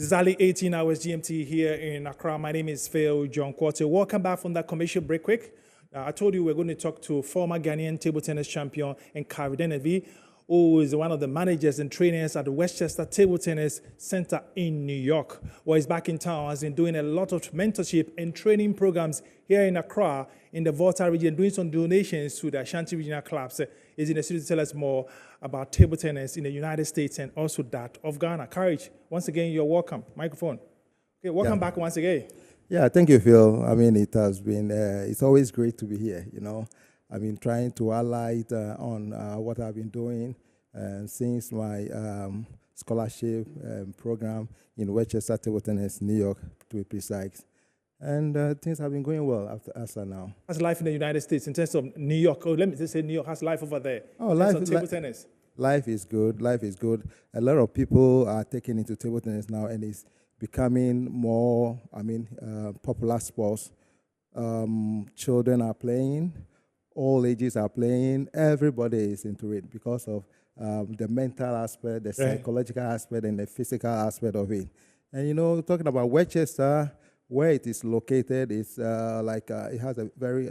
Exactly 18 hours GMT here in Accra. My name is Phil John Quartey. Welcome back from that commercial break quick. I told you we're going to talk to former Ghanaian table tennis champion and Quartey Nanevie, who is one of the managers and trainers at the Westchester Table Tennis Center in New York. Well, he's back in town, has been doing a lot of mentorship and training programs here in Accra, in the Volta region, doing some donations to the Ashanti regional clubs. He's in the studio to tell us more about table tennis in the United States and also that of Ghana. Courage, once again, you're welcome. Microphone. Okay, welcome back once again. Yeah, thank you, Phil. I mean, it has been, it's always great to be here, you know. I've been trying to highlight on what I've been doing since my scholarship program in Westchester Table Tennis, New York, to be precise. And things have been going well after now. How's life in the United States in terms of New York? Oh, let me just say New York. How's life over there? Oh, life in table tennis. Life is good. Life is good. A lot of people are taking into table tennis now, and it's becoming more, popular sports. Children are playing, all ages are playing. Everybody is into it because of the mental aspect, the psychological aspect, and the physical aspect of it. And you know, talking about Westchester, where it is located, it's it has a very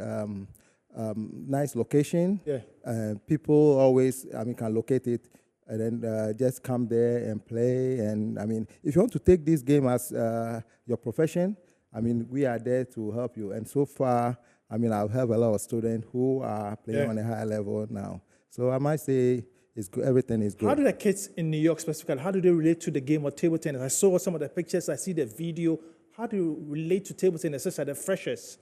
nice location. Yeah. People always, can locate it and then just come there and play. And if you want to take this game as your profession, we are there to help you. And so far, I've helped a lot of students who are playing on a higher level now. So I might say it's good. Everything is good. How do the kids in New York specifically, how do they relate to the game of table tennis? I saw some of the pictures, I see the video. How do you relate to table tennis, especially the freshers?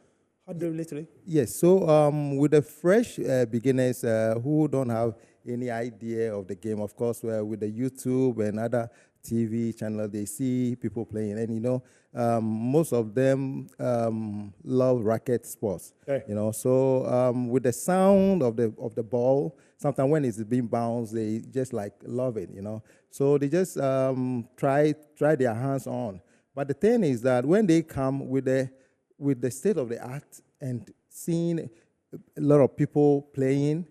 How do you relate to it? Yes, so with the fresh beginners who don't have any idea of the game, of course, with the YouTube and other TV channels, they see people playing. And, you know, most of them love racket sports. Okay. You know, so with the sound of the ball, sometimes when it's being bounced, they just love it, you know. So they just try their hands on. But the thing is that when they come with the state of the art and seeing a lot of people playing,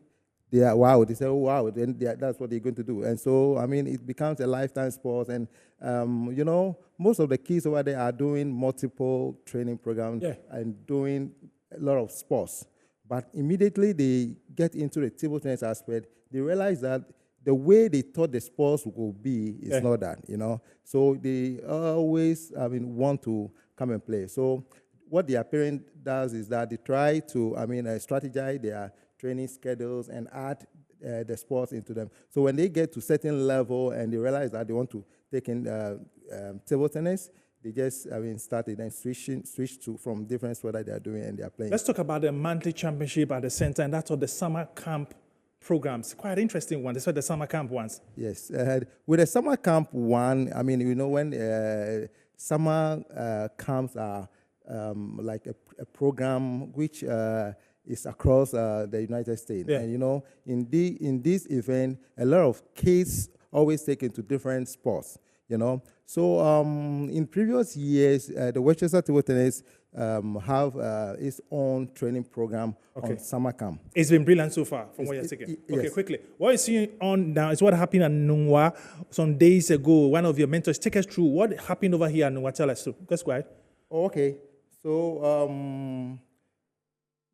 they are wow. They say, oh, wow, then that's what they're going to do. And so, it becomes a lifetime sport. And, you know, most of the kids over there are doing multiple training programs and doing a lot of sports. But immediately they get into the table tennis aspect, they realize that the way they thought the sports would be is not that, you know. So they always, want to come and play. So what the parent does is that they try to, strategize their training schedules and add the sports into them. So when they get to certain level and they realize that they want to take in table tennis, they just started and switch to from different sports that they are doing and they are playing. Let's talk about the monthly championship at the center, and that's what the summer camp programs. Quite interesting one. That's what the summer camp ones. Yes. With the summer camp one, you know, when summer camps are like a program which is across the United States. Yeah. And, you know, in this event, a lot of kids always take into different sports, you know. So in previous years, the Westchester Table Tennis have its own training program on summer camp. It's been brilliant so far from what you're taking. Okay, quickly. What you're seeing on now is what happened at Nungwa some days ago. One of your mentors, take us through what happened over here at Nungwa. Tell us. Let's go ahead. Okay. So,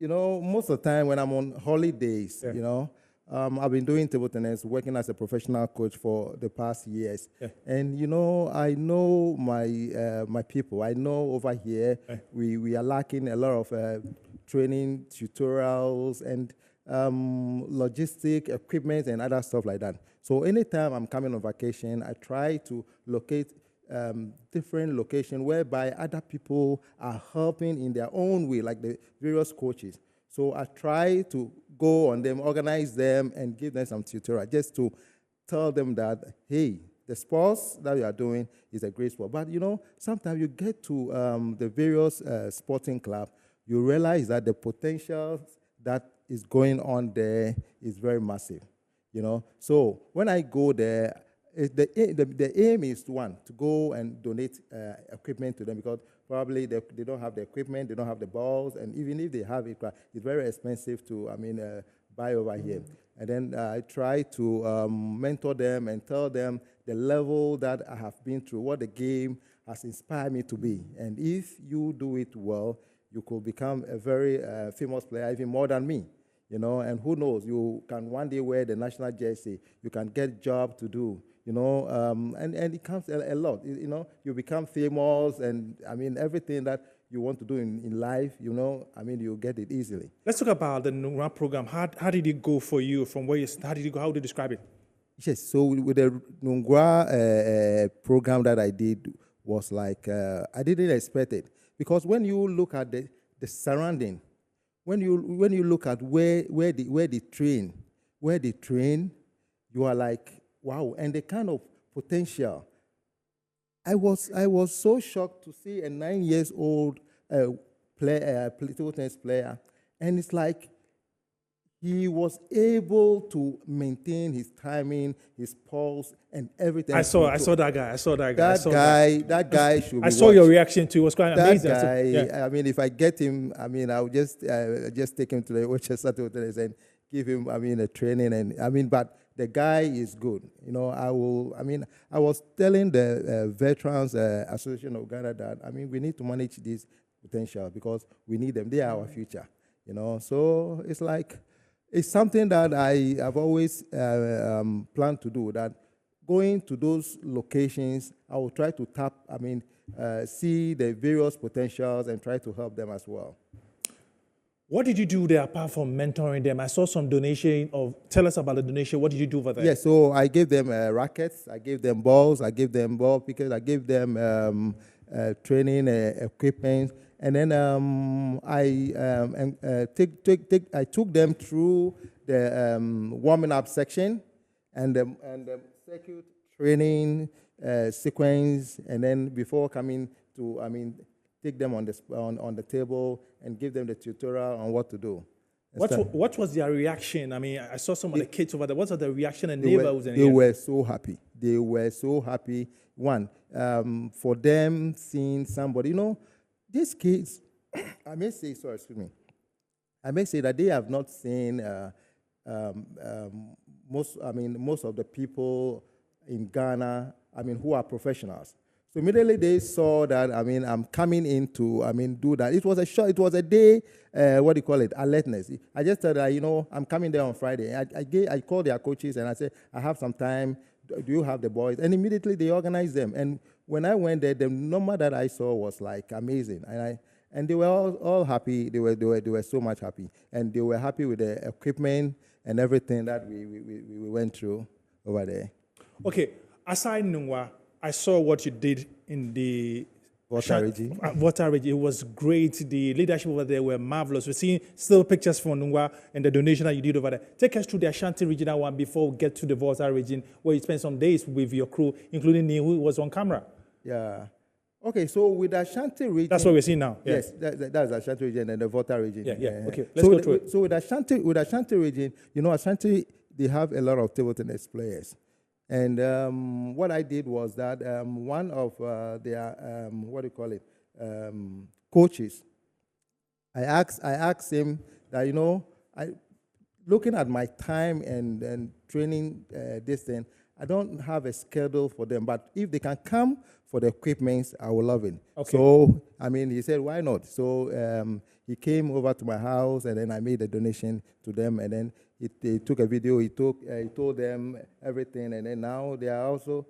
you know, most of the time when I'm on holidays, you know, I've been doing table tennis, working as a professional coach for the past years. Yeah. And, you know, I know my people. I know over here we are lacking a lot of training, tutorials, and logistic equipment and other stuff like that. So anytime I'm coming on vacation, I try to locate different locations whereby other people are helping in their own way, like the various coaches. So I try to go on them, organize them, and give them some tutorial just to tell them that, hey, the sports that you are doing is a great sport. But, you know, sometimes you get to the various sporting clubs, you realize that the potential that is going on there is very massive, you know. So when I go there, the aim is to go and donate equipment to them because probably they don't have the equipment, they don't have the balls, and even if they have it, it's very expensive to buy over here. And then I try to mentor them and tell them the level that I have been through, what the game has inspired me to be. And if you do it well, you could become a very famous player, even more than me. And who knows, you can one day wear the national jersey, you can get job to do, and it comes a lot, you become famous, and everything that you want to do in life, you get it easily. Let's talk about the Nungwa program. How did it go for you? From where how did it go? How would you describe it? Yes, so with the Nungwa program that I did was like, I didn't expect it, because when you look at the surrounding, when you look at where they train, you are like, wow, and the kind of potential. I was so shocked to see a 9-year-old table tennis player, and it's like he was able to maintain his timing, his pulse, and everything. I saw that guy. That guy should be I saw your reaction to it. It was quite amazing. That guy, if I get him, I'll just take him to the Worcester Table Tennis and give him, a training. And but the guy is good. I was telling the Veterans Association of Ghana that, we need to manage this potential because we need them. They are our future. So it's like, it's something that I have always planned to do, that going to those locations, I will try to tap, see the various potentials and try to help them as well. What did you do there apart from mentoring them? I saw some donation. Tell us about the donation. What did you do over there? Yeah, so I gave them rackets, I gave them balls, I gave them ball pickers, I gave them training equipment. And then I took them through the warming up section and the circuit training sequence, and then before coming to, take them on the table and give them the tutorial on what to do. What was their reaction? I saw some of the kids over there. What was the reaction and neighbors? They were so happy. They were so happy. One, for them seeing somebody, these kids, I may say that they have not seen most of the people in Ghana, who are professionals. So immediately they saw that, I'm coming in to, do that. It was a day, alertness. I just said that, I'm coming there on Friday. I called their coaches and I said, I have some time. Do you have the boys? And immediately they organized them. And when I went there, the number that I saw was like amazing. And they were all happy. They were so much happy. And they were happy with the equipment and everything that we went through over there. Okay, aside Nungwa, I saw what you did in the Water region. It was great. The leadership over there were marvelous. We're seeing still pictures from Nungwa and the donation that you did over there. Take us through the Ashanti regional one before we get to the Volta region, where you spent some days with your crew, including Neil, who was on camera. Yeah. Okay, so with the Ashanti region... That's what we're seeing now. Yes, that's the Ashanti region and the Volta region. Yeah. Okay, let's go through it. So with the Ashanti region, Ashanti, they have a lot of table tennis players. And what I did was that one of their, coaches, I asked him that, looking at my time and training this thing, I don't have a schedule for them, but if they can come for the equipment, I will love it. Okay. So, he said, why not? So he came over to my house, and then I made a donation to them, and then he took a video, he told them everything, and then now they are also,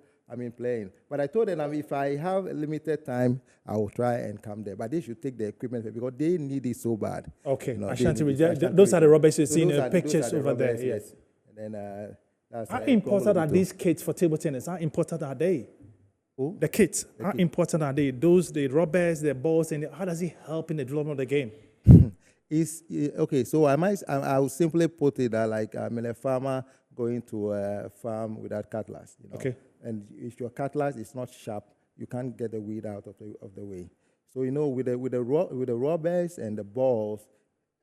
playing. But I told them, if I have a limited time, I will try and come there. But they should take the equipment because they need it so bad. Okay, Ashanti region. Those are the rubbers you're seeing in the pictures over there. Yes. And then, how important are these kits for table tennis? How important are they? Who? The kits. How important are they? The rubbers, the balls, and how does it help in the development of the game? Okay, so I will simply put it that like I'm a farmer going to a farm without cutlass. Okay. And if your cutlass is not sharp, you can't get the weed out of the way. So with the rubbers and the balls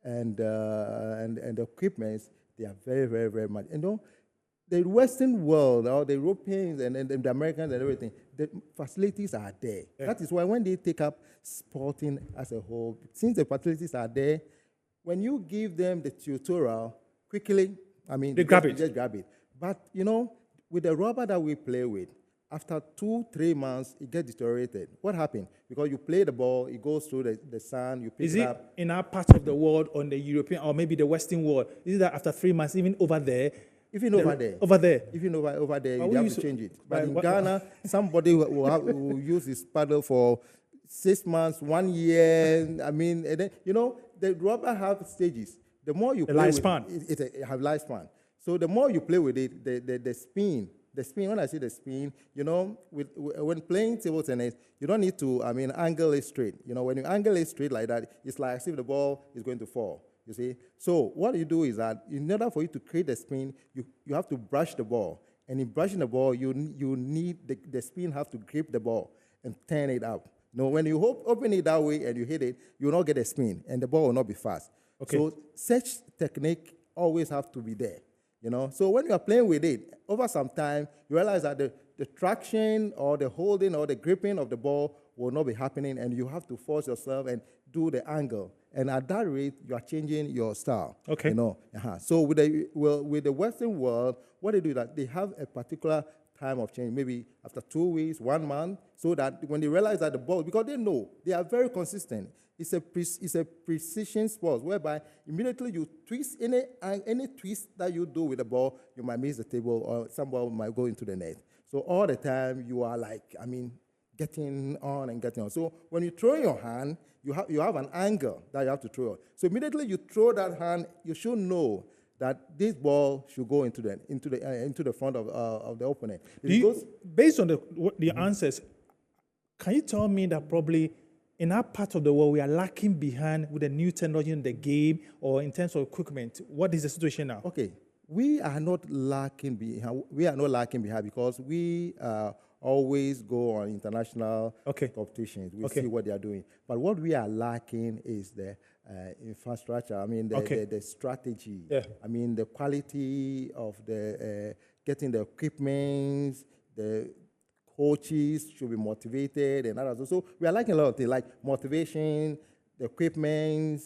and the equipment, they are very, very, very much. The Western world, or the Europeans and the Americans and everything, the facilities are there. Yeah. That is why when they take up sporting as a whole, since the facilities are there, when you give them the tutorial, quickly, they grab it. Just grab it. But, with the rubber that we play with, after 2-3 months, it gets deteriorated. What happened? Because you play the ball, it goes through the sand, you pick Is it it up. in our part of the world, on the European or maybe the Western world? Is it that after 3 months, even over there? Even over there. Over there. Even over there, But you we have used to to- change it. But Right, in what- Ghana, somebody will use his paddle for 6 months, 1 year. I mean, and then, the rubber have stages. The more you The play lifespan. with it, it have lifespan. So the more you play with it, the spin, when I say the spin, when playing table tennis, you don't need to, angle it straight. When you angle it straight like that, it's like as if the ball is going to fall, you see? So what you do is that in order for you to create the spin, you have to brush the ball. And in brushing the ball, you need the spin have to grip the ball and turn it up. When you open it that way and you hit it, you will not get a spin, and the ball will not be fast. Okay. So such technique always have to be there. So when you are playing with it, over some time, you realize that the traction or the holding or the gripping of the ball will not be happening, and you have to force yourself and do the angle. And at that rate, you are changing your style. Okay. So with the Western world, what they do is that they have a particular time of change, maybe after 2 weeks, 1 month, so that when they realize that the ball, because they know, they are very consistent. It's a precision sport whereby immediately you twist any twist that you do with the ball, you might miss the table or some ball might go into the net. So all the time you are getting on and getting on. So when you throw your hand, you have an angle that you have to throw. So immediately you throw that hand, you should know that this ball should go into the front of the opponent. Based on the answers, can you tell me that probably in our part of the world we are lacking behind with the new technology in the game or in terms of equipment? What is the situation now? Okay, we are not lacking behind. We are not lacking behind because we always go on international competitions. We see what they are doing. But what we are lacking is the infrastructure. The strategy. Yeah. The quality of the getting the equipment, the coaches should be motivated and others. So we are lacking a lot of things like motivation, the equipment,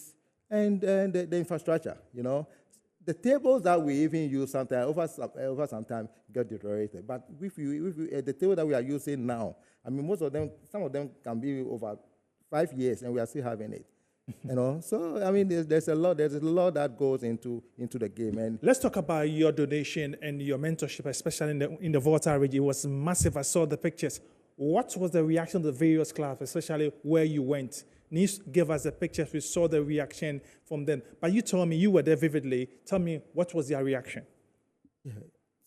and the infrastructure. The tables that we even use sometimes over some time get deteriorated. But the table that we are using now, some of them can be over 5 years and we are still having it. So there's a lot that goes into the game. And let's talk about your donation and your mentorship, especially in the Volta region. It was massive. I saw the pictures. What was the reaction of the various clubs, especially where you went? News gave us the pictures. We saw the reaction from them. But you told me you were there vividly. Tell me, what was their reaction? Yeah.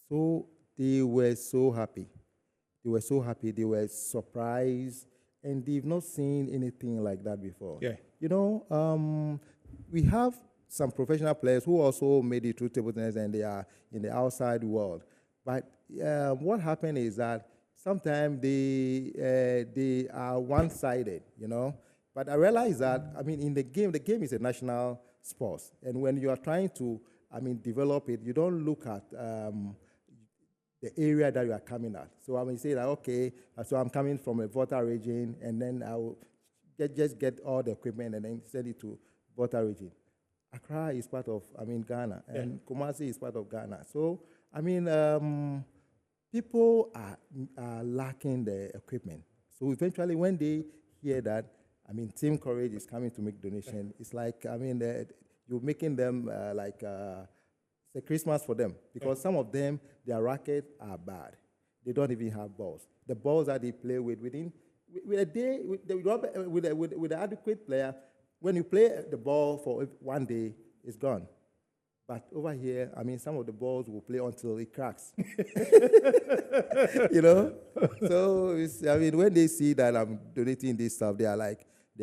So they were so happy. They were so happy. They were surprised. And they've not seen anything like that before. Yeah. We have some professional players who also made it through table tennis and they are in the outside world. But what happened is that sometimes they are one-sided, But I realize that, in the game is a national sport. And when you are trying to, develop it, you don't look at the area that you are coming at. So you say that, okay, so I'm coming from a Volta region, and then I will just get all the equipment and then send it to Volta region. Accra is part of, Ghana, and Kumasi is part of Ghana. So, people are lacking the equipment. So eventually when they hear that, Team Courage is coming to make donation, it's like, you're making them it's a Christmas for them because some of them, their rackets are bad. They don't even have balls. The balls that they play with the adequate player, when you play the ball for 1 day, it's gone. But over here, some of the balls will play until it cracks. So when they see that I'm donating this stuff, they are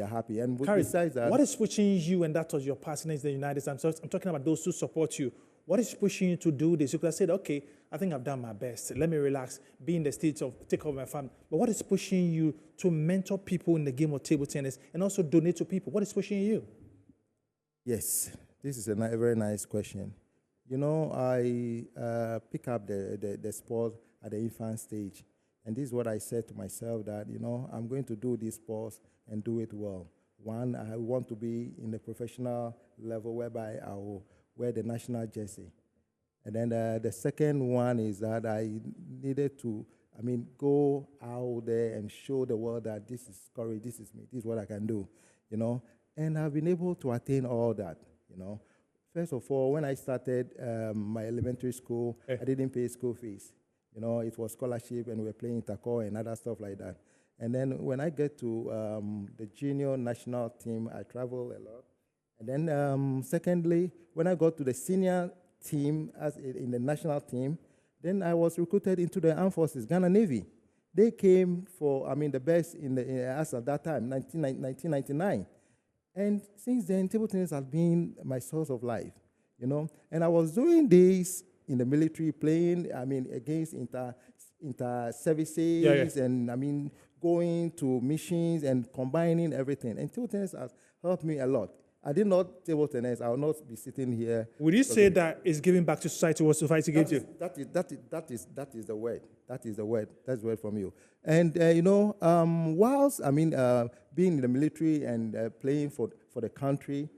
happy. And besides that, what is pushing you, and that was your partners in the United States? I'm talking about those who support you. What is pushing you to do this? You could have said, okay, I think I've done my best. Let me relax, be in the state of take care of my family. But what is pushing you to mentor people in the game of table tennis and also donate to people? What is pushing you? Yes, this is a very nice question. I pick up the sport at the infant stage. And this is what I said to myself that, I'm going to do this sport and do it well. One, I want to be in the professional level whereby I will wear the national jersey. And then the second one is that I needed to I mean, go out there and show the world that this is Quartey, this is me, this is what I can do, you know. And I've been able to attain all that, you know. First of all, when I started my elementary school, I didn't pay school fees. You know, it was scholarship, and we were playing taco and other stuff like that. And then when I get to the junior national team, I travel a lot. And then secondly, when I got to the senior team, as in the national team, then I was recruited into the armed forces, Ghana Navy. They came for, I mean, the best as at that time, 1999. And since then, table tennis has been my source of life, you know. And I was doing this in the military, playing, I mean, against inter-services, and, I mean, going to missions and combining everything. And table tennis has helped me a lot. I did not table tennis, I will not be sitting here. Would you say that is giving back to society what society gives you? That is the word. That is the word. That's the word from you. And, you know, whilst, I mean, being in the military and playing for the country,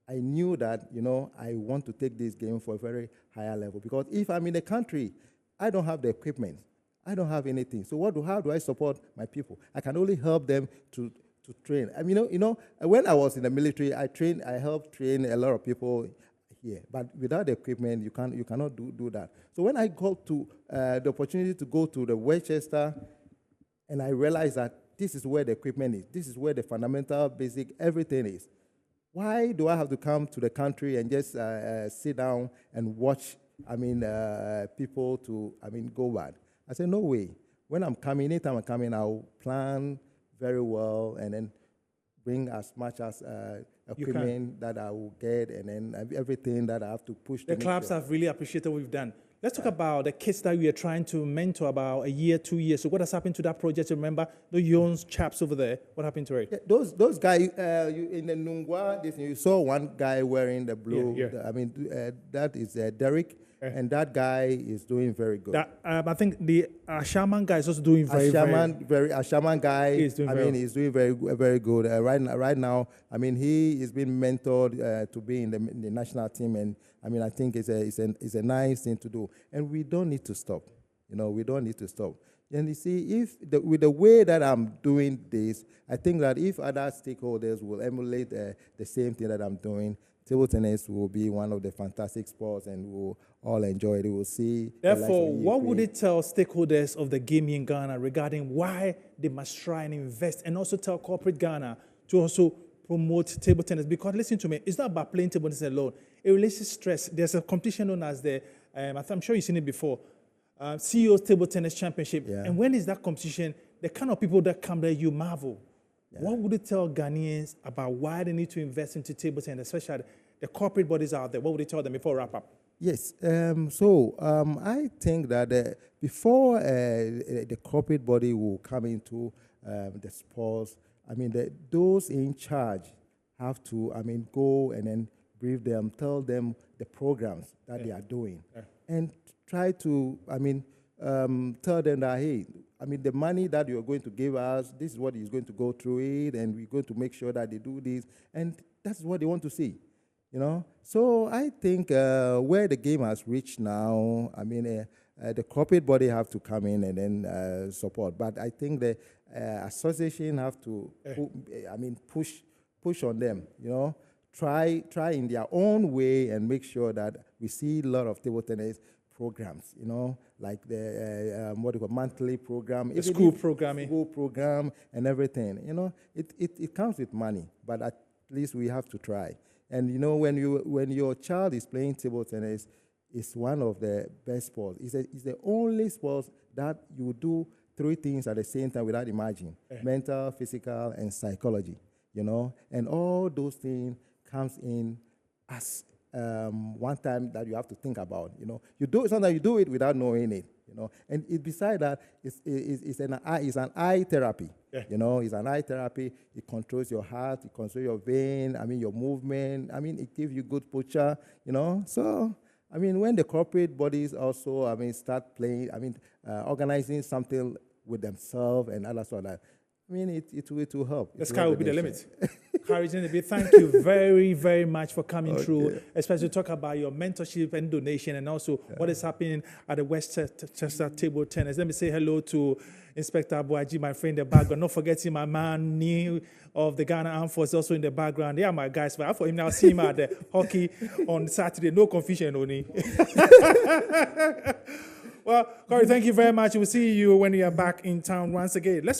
I knew that, you know, I want to take this game for a very higher level. Because if I'm in the country, I don't have the equipment. I don't have anything. So how do I support my people? I can only help them to train. I mean, you know, when I was in the military, I helped train a lot of people here. But without the equipment, you cannot do that. So when I got to the opportunity to go to the Westchester, and I realized that this is where the equipment is. This is where the fundamental, basic, everything is. Why do I have to come to the country and just sit down and watch, I mean, people go bad? I said, no way. When I'm coming, anytime I'm coming, I'll plan very well and then bring as much as equipment that I will get, and then everything that I have to push. The clubs have really appreciated what we've done. Let's talk about the kids that we are trying to mentor about a year, 2 years. So what has happened to that project? Remember the young chaps over there? What happened to it? Yeah, those guys in the Nungwa, you saw one guy wearing the blue. I mean, that is Derek. And that guy is doing very good. I think the Shaman guy is also doing very good. Shaman guy, he's doing very good. Right now, I mean, he is being mentored to be in the national team, and I mean, I think it's a nice thing to do. And we don't need to stop. You know, we don't need to stop. And you see, with the way that I'm doing this, I think that if other stakeholders will emulate the same thing that I'm doing, table tennis will be one of the fantastic sports, and we'll all enjoy it. We will see. Therefore, what would it tell stakeholders of the game in Ghana regarding why they must try and invest, and also tell corporate Ghana to also promote table tennis? Because listen to me, it's not about playing table tennis alone. It releases stress. There's a competition known as the, I'm sure you've seen it before, CEO's Table Tennis Championship. Yeah. And when is that competition? The kind of people that come there, you marvel. Yeah. What would it tell Ghanaians about why they need to invest into table tennis, especially the corporate bodies out there? What would it tell them before we wrap up? Yes. I think that before the corporate body will come into the sports, I mean, those in charge have to, I mean, go and then brief them, tell them the programs that they are doing, and try to, I mean, tell them that, hey, I mean, the money that you're going to give us, this is what is going to go through it, and we're going to make sure that they do this, and that's what they want to see, you know? So I think where the game has reached now, I mean, the corporate body have to come in and then support, but I think the association have to, push on them, you know? Try in their own way and make sure that we see a lot of table tennis programs, you know, like the monthly program, the school programming, school program, and everything. You know, it comes with money, but at least we have to try. And you know, when your child is playing table tennis, it's one of the best sports. It's the only sport that you do 3 things at the same time without imagining: mental, physical, and psychology. You know, and all those things comes in as one time that you have to think about. You know, sometimes you do it without knowing it. You know, and beside that, it's an eye therapy. Yeah. You know, it's an eye therapy. It controls your heart, it controls your vein. I mean, your movement. I mean, it gives you good posture. You know, so I mean, when the corporate bodies also, I mean, start playing, I mean, organizing something with themselves and other sort of that. I mean, it will help. The sky will be the limit. Nanevie, thank you very, very much for coming through, especially to talk about your mentorship and donation and also what is happening at the Westchester Table Tennis. Let me say hello to Inspector Abuaji, my friend in the background. Not forgetting my man, Neil of the Ghana Armed Forces, also in the background. They are my guys. But for him now, see him at the hockey on Saturday. No confusion, Oni. Well, Quartey, thank you very much. We'll see you when you are back in town once again. Let's focus